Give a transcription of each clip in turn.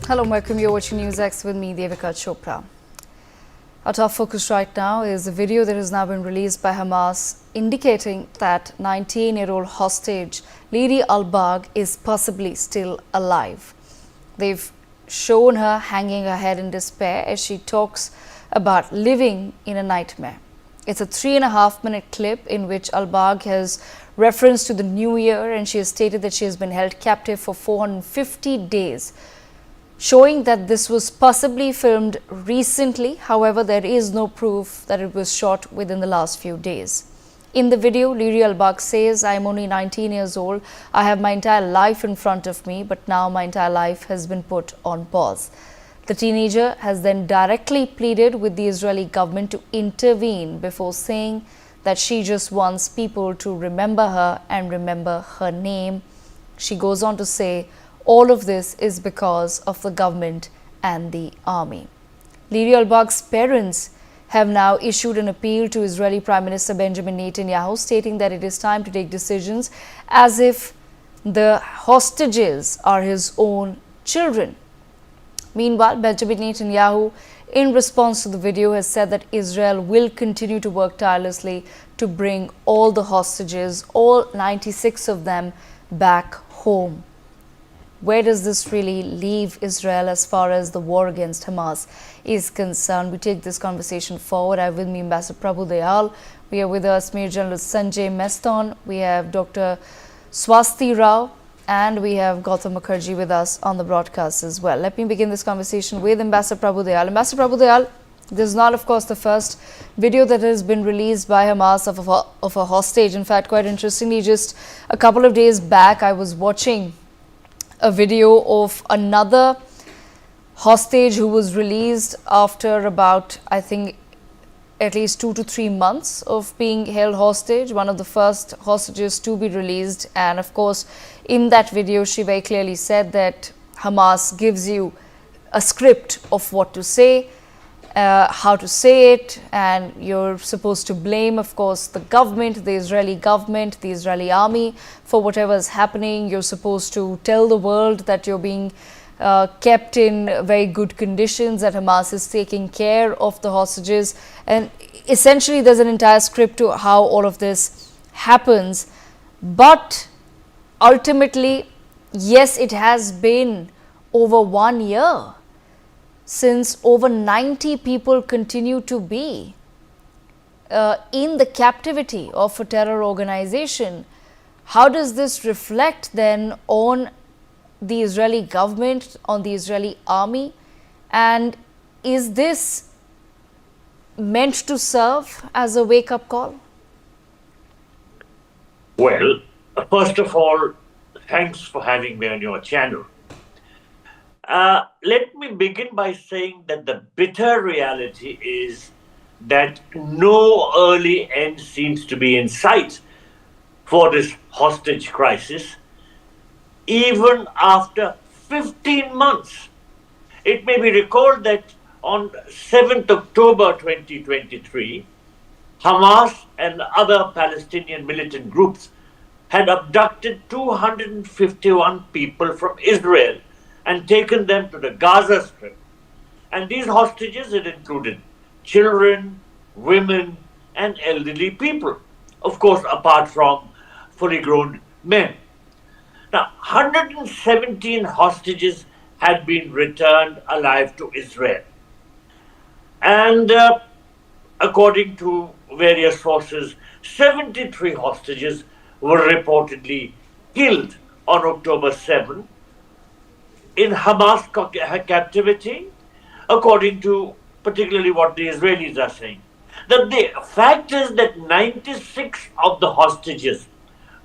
Hello, welcome. You're watching NewsX with me, Devika Chopra. Our top focus right now is a video that has now been released by Hamas indicating that 19-year-old hostage Liri Albag is possibly still alive. They've shown her hanging her head in despair as she talks about living in a nightmare. It's a 3.5-minute clip in which Albag has reference to the new year, and she has stated that she has been held captive for 450 days. Showing that this was possibly filmed recently. However, there is no proof that it was shot within the last few days. In the video, Liri Albag says, "I am only 19 years old. I have my entire life in front of me, but now my entire life has been put on pause." The teenager has then directly pleaded with the Israeli government to intervene before saying that she just wants people to remember her and remember her name. She goes on to say, all of this is because of the government and the army. Liri Albag's parents have now issued an appeal to Israeli Prime Minister Benjamin Netanyahu, stating that it is time to take decisions as if the hostages are his own children. Meanwhile, Benjamin Netanyahu, in response to the video, has said that Israel will continue to work tirelessly to bring all the hostages, all 96 of them, back home. Where does this really leave Israel as far as the war against Hamas is concerned? We take this conversation forward. I have with me Ambassador Prabhu Dayal. We have with us Major General Sanjay Meston. We have Dr. Swasti Rao. And we have Gautam Mukherjee with us on the broadcast as well. Let me begin this conversation with Ambassador Prabhu Dayal. Ambassador Prabhu Dayal, this is not, of course, the first video that has been released by Hamas of a hostage. In fact, quite interestingly, just a couple of days back, I was watching a video of another hostage who was released after about, I think, at least 2 to 3 months of being held hostage, one of the first hostages to be released. And of course, in that video, she very clearly said that Hamas gives you a script of what to say, how to say it, and you're supposed to blame, of course, the government, the Israeli army for whatever is happening. You're supposed to tell the world that you're being kept in very good conditions, that Hamas is taking care of the hostages. And essentially, there's an entire script to how all of this happens. But ultimately, yes, it has been over 1 year since over 90 people continue to be in the captivity of a terror organization. How does this reflect then on the Israeli government, on the Israeli army? And is this meant to serve as a wake-up call? Well, first of all, thanks for having me on your channel. Let me begin by saying that the bitter reality is that no early end seems to be in sight for this hostage crisis, even after 15 months. It may be recalled that on 7th October 2023, Hamas and other Palestinian militant groups had abducted 251 people from Israel and taken them to the Gaza Strip. And these hostages had included children, women, and elderly people, of course, apart from fully grown men. Now, 117 hostages had been returned alive to Israel. And according to various sources, 73 hostages were reportedly killed on October 7 in Hamas captivity, according to particularly what the Israelis are saying. The fact is that 96 of the hostages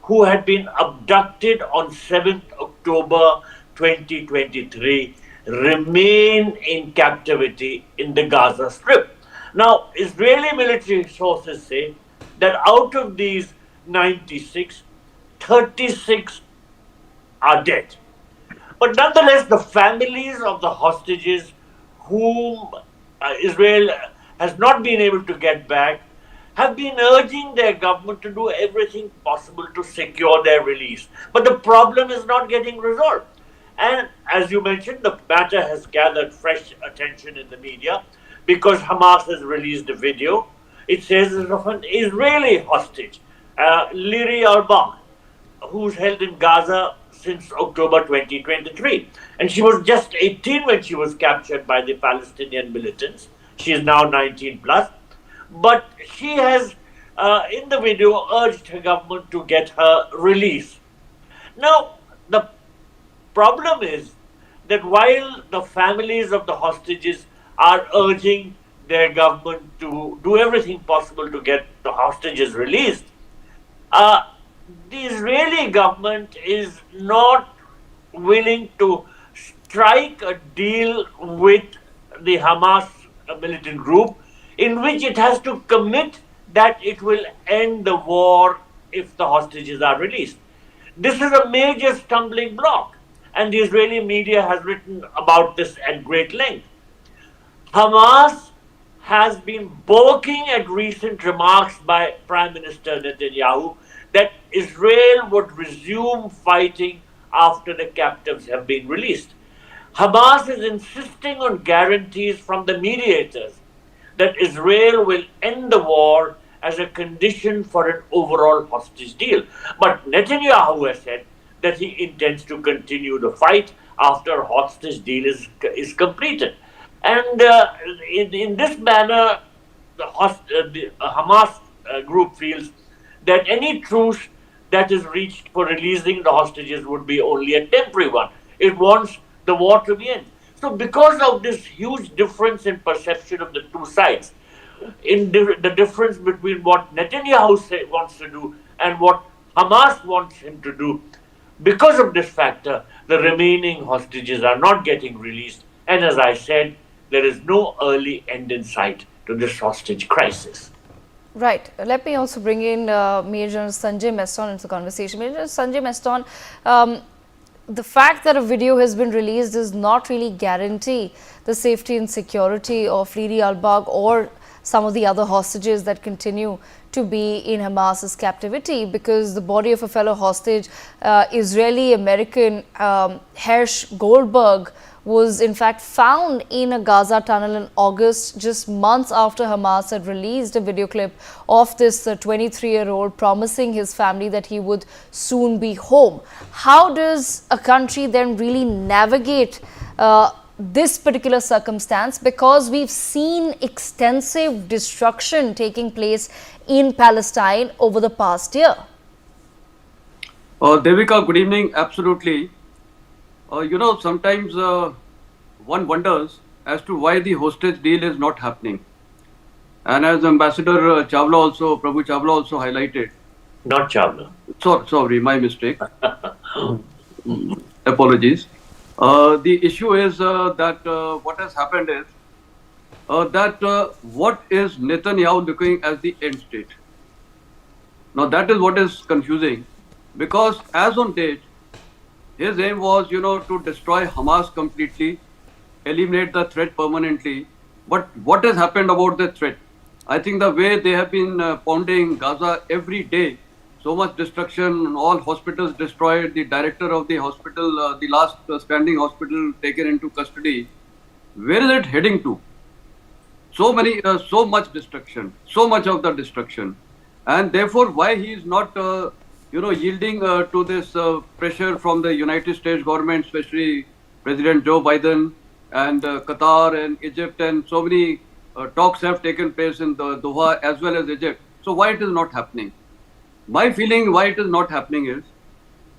who had been abducted on 7th October 2023 remain in captivity in the Gaza Strip. Now, Israeli military sources say that out of these 96, 36 are dead. But nonetheless, the families of the hostages whom Israel has not been able to get back have been urging their government to do everything possible to secure their release. But the problem is not getting resolved. And as you mentioned, the matter has gathered fresh attention in the media because Hamas has released a video. It says it's of an Israeli hostage, Liri Albag, who's held in Gaza since October 2023. And she was just 18 when she was captured by the Palestinian militants. She is now 19 plus. But she has, in the video, urged her government to get her release. Now, the problem is that while the families of the hostages are urging their government to do everything possible to get the hostages released, uh, the Israeli government is not willing to strike a deal with the Hamas militant group in which it has to commit that it will end the war if the hostages are released. This is a major stumbling block, and the Israeli media has written about this at great length. Hamas has been balking at recent remarks by Prime Minister Netanyahu that Israel would resume fighting after the captives have been released. Hamas is insisting on guarantees from the mediators that Israel will end the war as a condition for an overall hostage deal. But Netanyahu has said that he intends to continue the fight after a hostage deal is completed. And in this manner, the Hamas group feels that any truce that is reached for releasing the hostages would be only a temporary one. It wants the war to be end. So, because of this huge difference in perception of the two sides, in the difference between what Netanyahu wants to do and what Hamas wants him to do, because of this factor, the remaining hostages are not getting released. And as I said, there is no early end in sight to this hostage crisis. Right. Let me also bring in Major General Sanjay Meston into the conversation. Major General Sanjay Meston, the fact that a video has been released does not really guarantee the safety and security of Liri Albag or some of the other hostages that continue to be in Hamas's captivity, because the body of a fellow hostage, Israeli-American Hersh Goldberg, was in fact found in a Gaza tunnel in August, just months after Hamas had released a video clip of this 23-year-old promising his family that he would soon be home. How does a country then really navigate this particular circumstance, because we've seen extensive destruction taking place in Palestine over the past year? Devika, good evening. Absolutely. Sometimes one wonders as to why the hostage deal is not happening. And as Ambassador Prabhu Chawla also highlighted. Not Chawla. Sorry, my mistake. Apologies. The issue is that what has happened is that what is Netanyahu looking as the end state? Now that is what is confusing, because as on date, his aim was, to destroy Hamas completely, eliminate the threat permanently. But what has happened about the threat? I think the way they have been pounding Gaza every day, so much destruction, all hospitals destroyed, the director of the hospital, the last standing hospital taken into custody. Where is it heading to? So much destruction, so much of the destruction. And therefore, why he is not, yielding to this pressure from the United States government, especially President Joe Biden and Qatar and Egypt, and so many talks have taken place in the Doha as well as Egypt. So why it is not happening? My feeling why it is not happening is,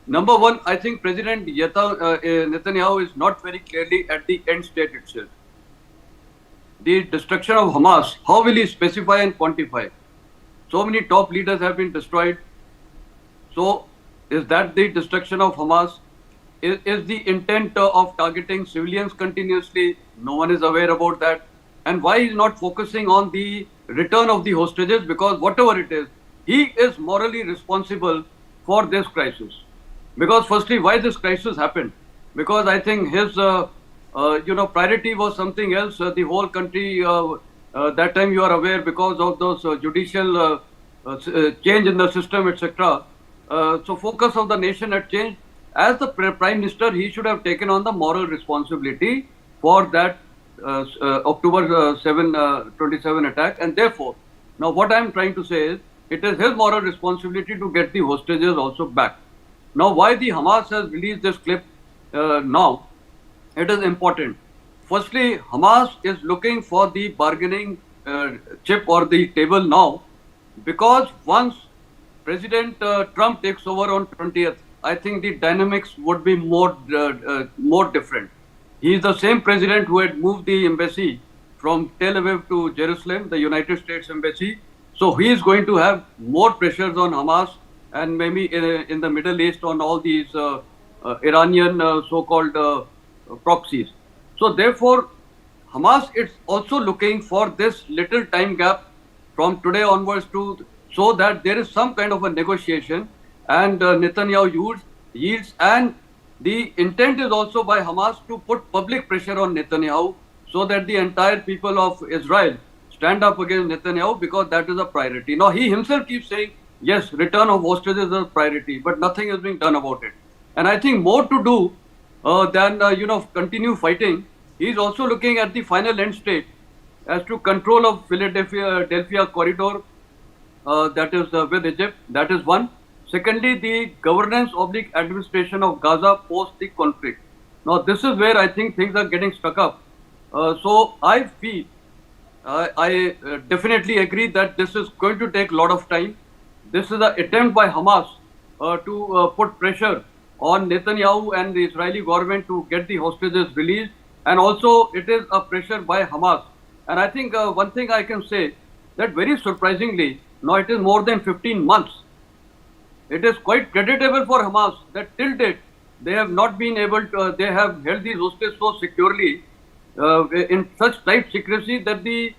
number one, I think President Netanyahu is not very clearly at the end state itself. The destruction of Hamas, how will he specify and quantify? So many top leaders have been destroyed. So is that the destruction of Hamas? Is the intent of targeting civilians continuously? No one is aware about that. And why is not focusing on the return of the hostages? Because whatever it is, he is morally responsible for this crisis. Because firstly, why this crisis happened? Because I think his priority was something else. The whole country, that time you are aware, because of those judicial change in the system, etc. So focus of the nation had changed. as the Prime Minister, he should have taken on the moral responsibility for that October 27 attack. And therefore, now what I am trying to say is, it is his moral responsibility to get the hostages also back. Now, why the Hamas has released this clip now, it is important. Firstly, Hamas is looking for the bargaining chip or the table now, because once President Trump takes over on 20th, I think the dynamics would be more different. He is the same president who had moved the embassy from Tel Aviv to Jerusalem, the United States embassy. So he is going to have more pressures on Hamas and maybe in the Middle East on all these Iranian so-called proxies. So therefore, Hamas is also looking for this little time gap from today onwards so that there is some kind of a negotiation and Netanyahu yields, and the intent is also by Hamas to put public pressure on Netanyahu so that the entire people of Israel stand up against Netanyahu, because that is a priority. Now he himself keeps saying, yes, return of hostages is a priority, but nothing is being done about it. And I think more to do than continue fighting. He is also looking at the final end state as to control of Philadelphia corridor, that is with Egypt. That is one. Secondly, the governance / administration of Gaza post the conflict. Now, this is where I think things are getting stuck up. So I feel, I definitely agree that this is going to take a lot of time. This is an attempt by Hamas to put pressure on Netanyahu and the Israeli government to get the hostages released. And also it is a pressure by Hamas. And I think one thing I can say, that very surprisingly, now it is more than 15 months. It is quite creditable for Hamas that till date they have not been able to, they have held these hostages so securely in such tight secrecy that the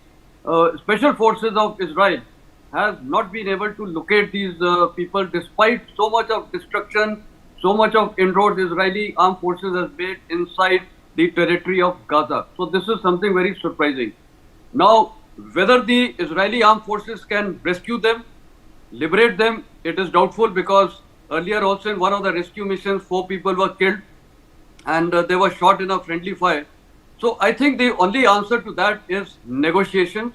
special forces of Israel has not been able to locate these people, despite so much of destruction, so much of inroads Israeli armed forces has made inside the territory of Gaza. So this is something very surprising. Now, whether the Israeli armed forces can rescue them, liberate them, it is doubtful, because earlier also in one of the rescue missions, 4 people were killed and they were shot in a friendly fire. So I think the only answer to that is negotiations,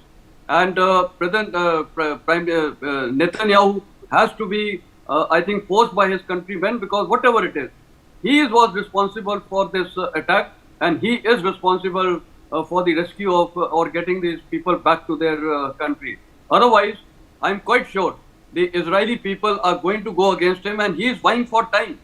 and President Netanyahu has to be, I think, forced by his countrymen, because whatever it is, he was responsible for this attack, and he is responsible for the rescue of or getting these people back to their country. Otherwise, I'm quite sure the Israeli people are going to go against him, and he is vying for time.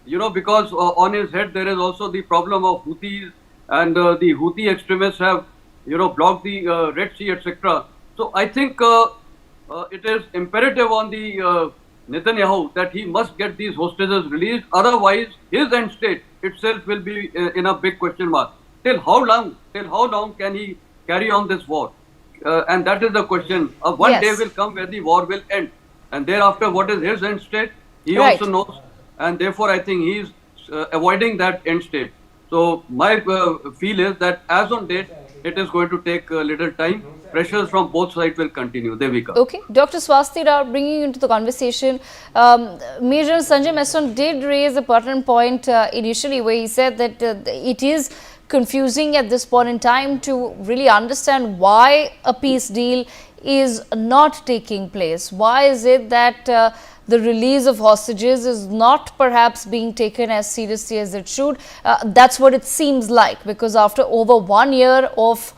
Because on his head there is also the problem of Houthis, and the Houthi extremists have, blocked the Red Sea, etc. So I think it is imperative on the Netanyahu that he must get these hostages released. Otherwise, his end state itself will be in a big question mark. Till how long can he carry on this war? And that is the question. One day will come where the war will end. And thereafter, what is his end state? He also knows. And therefore, I think he is avoiding that end state. So my feel is that as on date, it is going to take a little time. Pressures from both sides will continue. Devika. Okay. Dr. Swasti Rao, bringing you into the conversation. Major Sanjay Messon did raise a pertinent point initially, where he said that it is confusing at this point in time to really understand why a peace deal is not taking place. Why is it that the release of hostages is not perhaps being taken as seriously as it should? That's what it seems like, because after over 1 year of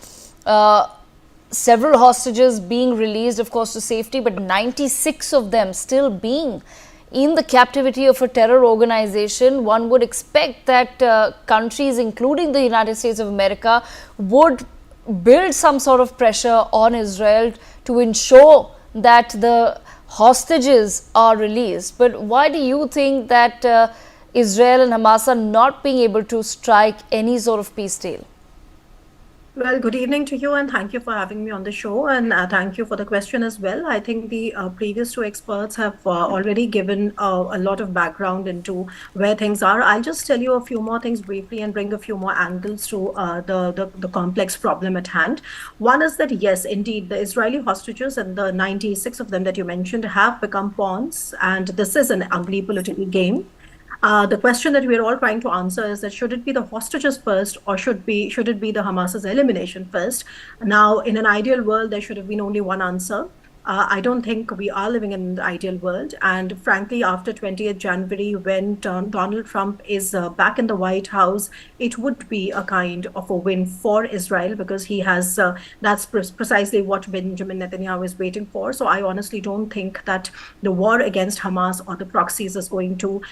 several hostages being released, of course, to safety, but 96 of them still being in the captivity of a terror organization, one would expect that countries, including the United States of America, would build some sort of pressure on Israel to ensure that the hostages are released. But why do you think that Israel and Hamas are not being able to strike any sort of peace deal? Well, good evening to you, and thank you for having me on the show, and thank you for the question as well. I think the previous 2 experts have already given a lot of background into where things are. I'll just tell you a few more things briefly and bring a few more angles to the complex problem at hand. One is that, yes, indeed, the Israeli hostages and the 96 of them that you mentioned have become pawns, and this is an ugly political game. The question that we're all trying to answer is that should it be the hostages first, or should it be the Hamas's elimination first? Now, in an ideal world, there should have been only one answer. I don't think we are living in the ideal world. And frankly, after 20th January, when Donald Trump is back in the White House, it would be a kind of a win for Israel, because he has that's precisely what Benjamin Netanyahu is waiting for. So I honestly don't think that the war against Hamas or the proxies is going to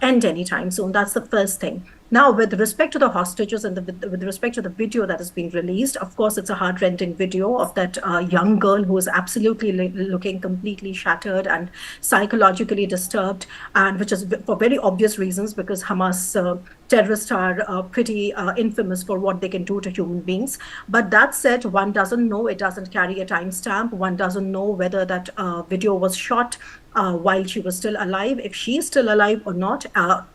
end anytime soon. That's the first thing. Now, with respect to the hostages and with respect to the video that has been released, of course, it's a heart-rending video of that young girl who is absolutely looking completely shattered and psychologically disturbed, and which is for very obvious reasons, because Hamas terrorists are pretty infamous for what they can do to human beings. But that said, one doesn't know. It doesn't carry a timestamp. One doesn't know whether that video was shot while she was still alive, if she is still alive or not.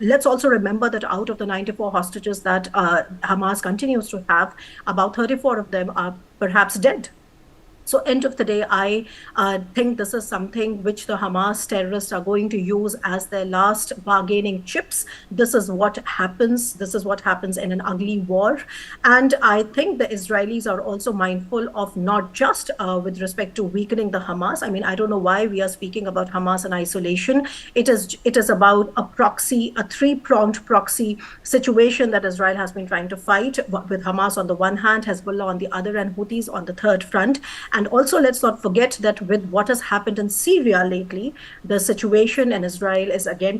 Let's also remember that out of the 94 hostages that Hamas continues to have, about 34 of them are perhaps dead. So end of the day, I think this is something which the Hamas terrorists are going to use as their last bargaining chips. This is what happens. This is what happens in an ugly war. And I think the Israelis are also mindful of not just with respect to weakening the Hamas. I mean, I don't know why we are speaking about Hamas in isolation. It is about a proxy, a three-pronged proxy situation that Israel has been trying to fight, with Hamas on the one hand, Hezbollah on the other, and Houthis on the third front. And also, let's not forget that with what has happened in Syria lately, the situation in Israel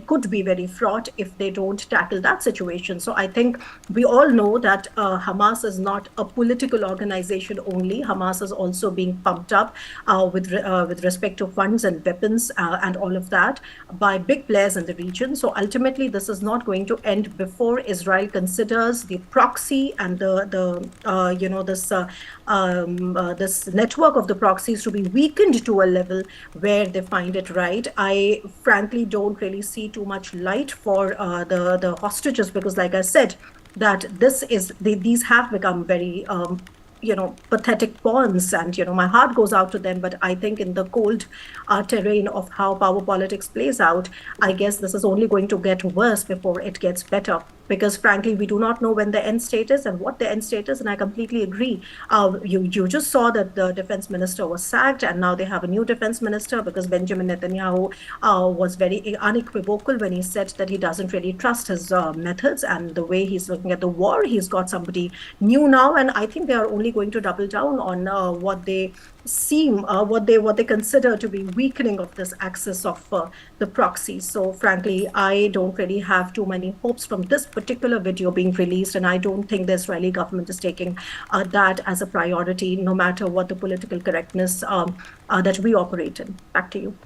could be very fraught if they don't tackle that situation. So I think we all know that Hamas is not a political organization only. Hamas is also being pumped up with respect to funds and weapons and all of that by big players in the region. So ultimately, this is not going to end before Israel considers the proxy and this network of the proxies to be weakened to a level where they find it right. I frankly don't really see too much light for the hostages, because, like I said, that these have become very pathetic pawns, and my heart goes out to them. But I think in the cold terrain of how power politics plays out, I guess this is only going to get worse before it gets better, because frankly, we do not know when the end state is and what the end state is. And I completely agree. You just saw that the defense minister was sacked, and now they have a new defense minister, because Benjamin Netanyahu was very unequivocal when he said that he doesn't really trust his methods and the way he's looking at the war. He's got somebody new now, and I think they are only going to double down on what they consider to be weakening of this axis of the proxies. So frankly, I don't really have too many hopes from this particular video being released, and I don't think the Israeli government is taking that as a priority, no matter what the political correctness that we operate in. Back to you.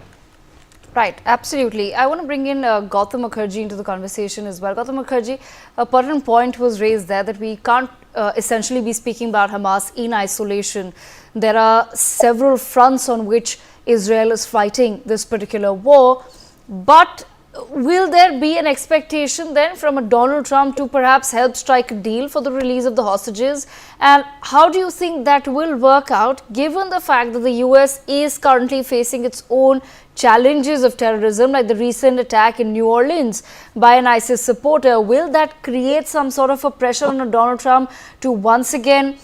Right, absolutely. I want to bring in Gautam Mukherjee into the conversation as well. Gautam Mukherjee, a pertinent point was raised there that we can't essentially be speaking about Hamas in isolation. There are several fronts on which Israel is fighting this particular war. But will there be an expectation then from a Donald Trump to perhaps help strike a deal for the release of the hostages? And how do you think that will work out, given the fact that the US is currently facing its own challenges of terrorism, like the recent attack in New Orleans by an ISIS supporter? Will that create some sort of a pressure on Donald Trump to once again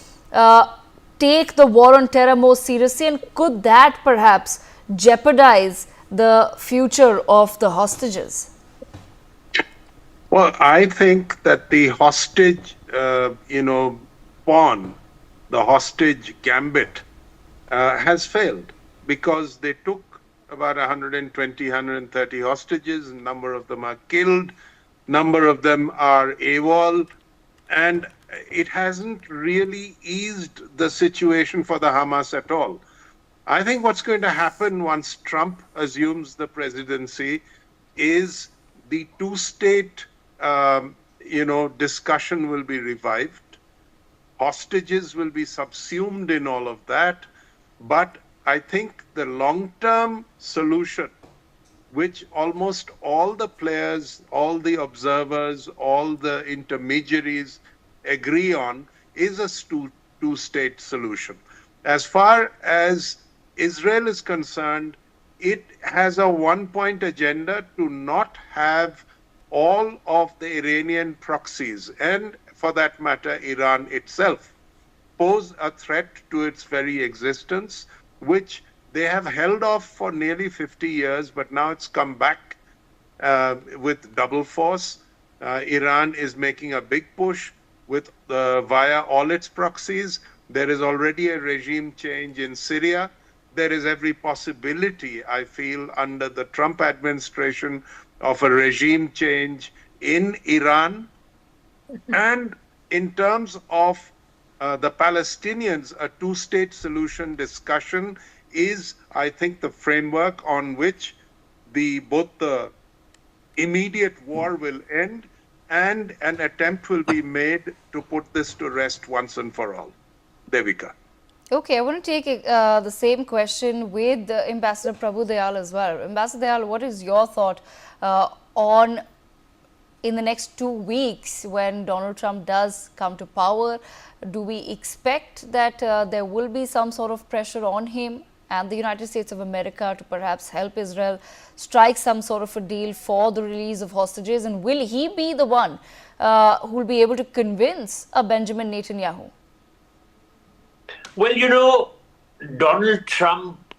take the war on terror more seriously? And could that perhaps jeopardize the future of the hostages? Well, I think that the hostage, pawn, the hostage gambit has failed, because they took about 120, 130 hostages. A number of them are killed. Number of them are AWOL. And it hasn't really eased the situation for the Hamas at all. I think what's going to happen once Trump assumes the presidency is the two-state, discussion will be revived. Hostages will be subsumed in all of that. But I think the long-term solution, which almost all the players, all the observers, all the intermediaries agree on, is a two-state solution. As far as Israel is concerned, it has a one-point agenda to not have all of the Iranian proxies, and for that matter, Iran itself, pose a threat to its very existence, which they have held off for nearly 50 years, but now it's come back with double force. Iran is making a big push via all its proxies. There is already a regime change in Syria. There is every possibility, I feel, under the Trump administration of a regime change in Iran. And in terms of the Palestinians, a two-state solution discussion is, I think, the framework on which both the immediate war will end and an attempt will be made to put this to rest once and for all. Devika. Okay, I want to take the same question with Ambassador Prabhu Dayal as well. Ambassador Dayal, what is your thought on in the next 2 weeks when Donald Trump does come to power? Do we expect that there will be some sort of pressure on him and the United States of America to perhaps help Israel strike some sort of a deal for the release of hostages? And will he be the one who will be able to convince a Benjamin Netanyahu? Well, Donald Trump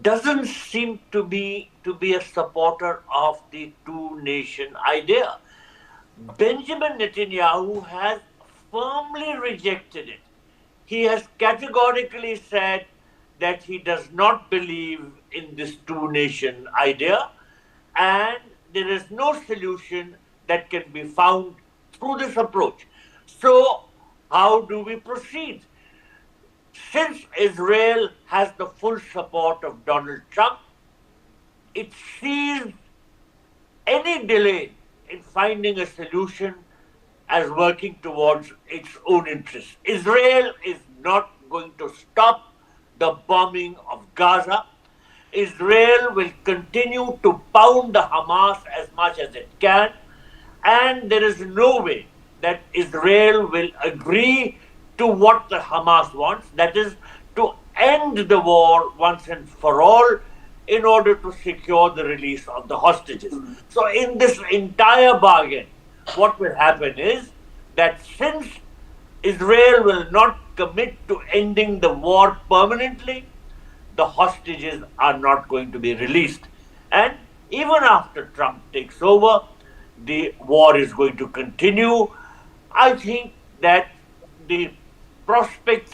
doesn't seem to be a supporter of the two-nation idea. Benjamin Netanyahu has firmly rejected it. He has categorically said that he does not believe in this two-nation idea, and there is no solution that can be found through this approach. So, how do we proceed? Since Israel has the full support of Donald Trump, it sees any delay in finding a solution as working towards its own interests. Israel is not going to stop the bombing of Gaza. Israel will continue to pound the Hamas as much as it can, and there is no way that Israel will agree to what the Hamas wants, that is, to end the war once and for all in order to secure the release of the hostages. So in this entire bargain, what will happen is that since Israel will not commit to ending the war permanently, the hostages are not going to be released. And even after Trump takes over, the war is going to continue. I think that the prospects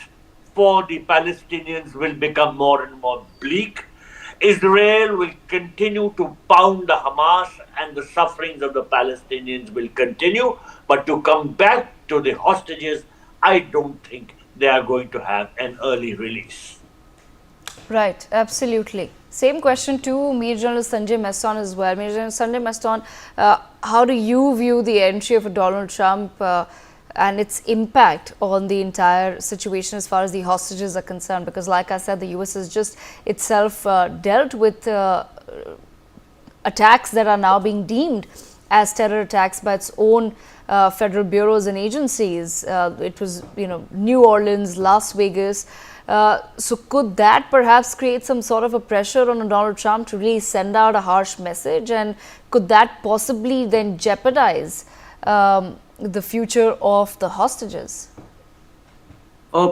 for the Palestinians will become more and more bleak. Israel will continue to pound the Hamas and the sufferings of the Palestinians will continue. But to come back to the hostages, I don't think they are going to have an early release. Right, absolutely. Same question to Major General Sanjay Maston as well. Major General Sanjay Maston, how do you view the entry of Donald Trump and its impact on the entire situation as far as the hostages are concerned? Because like I said, the US has just itself dealt with attacks that are now being deemed as terror attacks by its own federal bureaus and agencies. It was, New Orleans, Las Vegas. So could that perhaps create some sort of a pressure on Donald Trump to really send out a harsh message? And could that possibly then jeopardize the future of the hostages?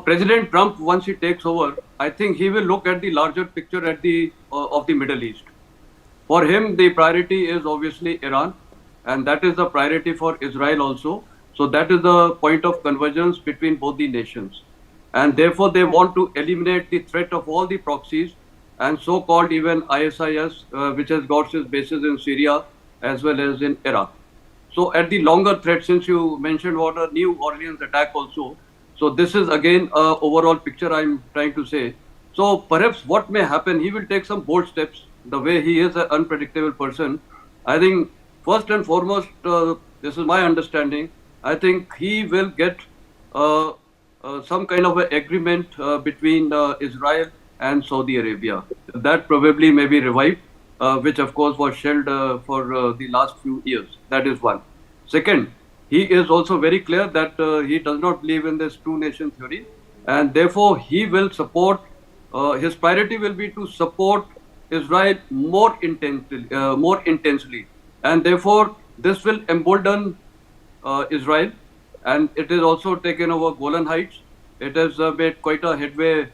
President Trump, once he takes over, I think he will look at the larger picture of the Middle East. For him, the priority is obviously Iran, and that is the priority for Israel also. So that is the point of convergence between both the nations. And therefore, they want to eliminate the threat of all the proxies and so-called even ISIS, which has got its bases in Syria as well as in Iraq. So at the longer threat, since you mentioned what a New Orleans attack also, so this is again a overall picture I'm trying to say. So perhaps what may happen, he will take some bold steps, the way he is an unpredictable person. I think first and foremost, this is my understanding, I think he will get some kind of an agreement between Israel and Saudi Arabia. That probably may be revived, which of course was shelved for the last few years. That is one. Second, he is also very clear that he does not believe in this two-nation theory, and therefore he will support, his priority will be to support Israel more intensely. And therefore, this will embolden Israel, and it is also taken over Golan Heights. It has made quite a headway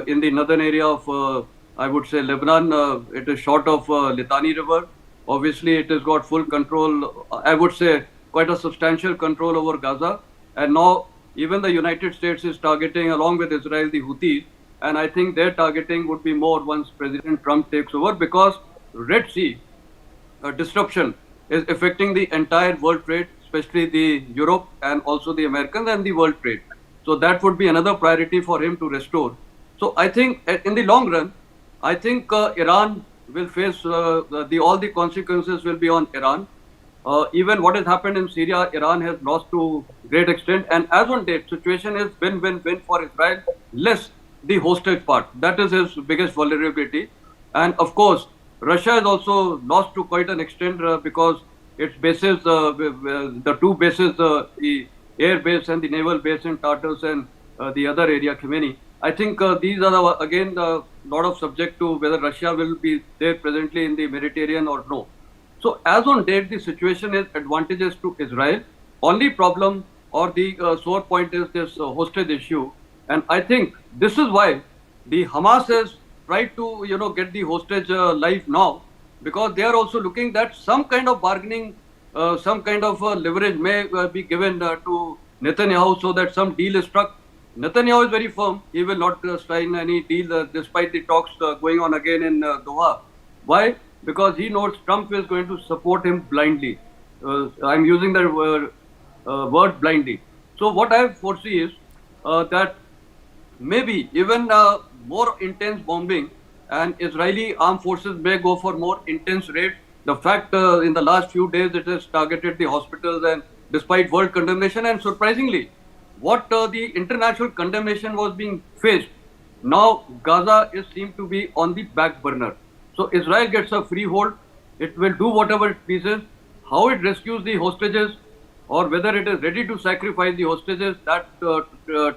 in the northern area of, I would say, Lebanon. It is short of Litani River. Obviously, it has got full control, I would say, quite a substantial control over Gaza. And now, even the United States is targeting, along with Israel, the Houthis. And I think their targeting would be more once President Trump takes over, because Red Sea disruption is affecting the entire world trade, especially the Europe and also the Americans and the world trade. So that would be another priority for him to restore. So I think in the long run, I think Iran will face all the consequences will be on Iran. Even what has happened in Syria, Iran has lost to great extent. And as on date, situation is win-win-win for Israel, less the hostage part. That is his biggest vulnerability. And of course, Russia has also lost to quite an extent because its bases, the two bases, the air base and the naval base in Tartus and the other area, Khmeini. I think these are again a lot of subject to whether Russia will be there presently in the Mediterranean or no. So as on date, the situation is advantageous to Israel. Only problem or the sore point is this hostage issue. And I think this is why the Hamas has tried to, get the hostage live now, because they are also looking that some kind of bargaining, some kind of leverage may be given to Netanyahu so that some deal is struck. Netanyahu is very firm. He will not sign any deal despite the talks going on again in Doha. Why? Because he knows Trump is going to support him blindly. I'm using the word blindly. So what I foresee is that maybe even more intense bombing, and Israeli armed forces may go for more intense raids. The fact in the last few days it has targeted the hospitals, and despite world condemnation, and surprisingly, what the international condemnation was being faced, now Gaza is seemed to be on the back burner. So Israel gets a free hold. It will do whatever it pleases. How it rescues the hostages, or whether it is ready to sacrifice the hostages, that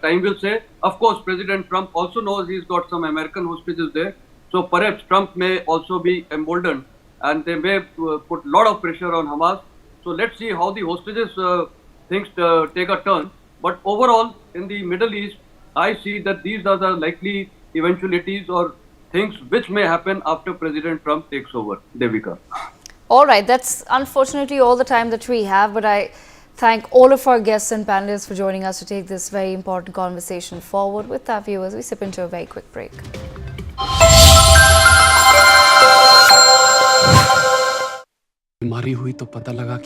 time will say. Of course, President Trump also knows he's got some American hostages there. So perhaps Trump may also be emboldened, and they may put a lot of pressure on Hamas. So let's see how the hostages things take a turn. But overall, in the Middle East, I see that these are the likely eventualities or things which may happen after President Trump takes over. Devika. All right, that's unfortunately all the time that we have, but I thank all of our guests and panelists for joining us to take this very important conversation forward. With our viewers, we sip into a very quick break. बीमारी हुई तो पता लगा कि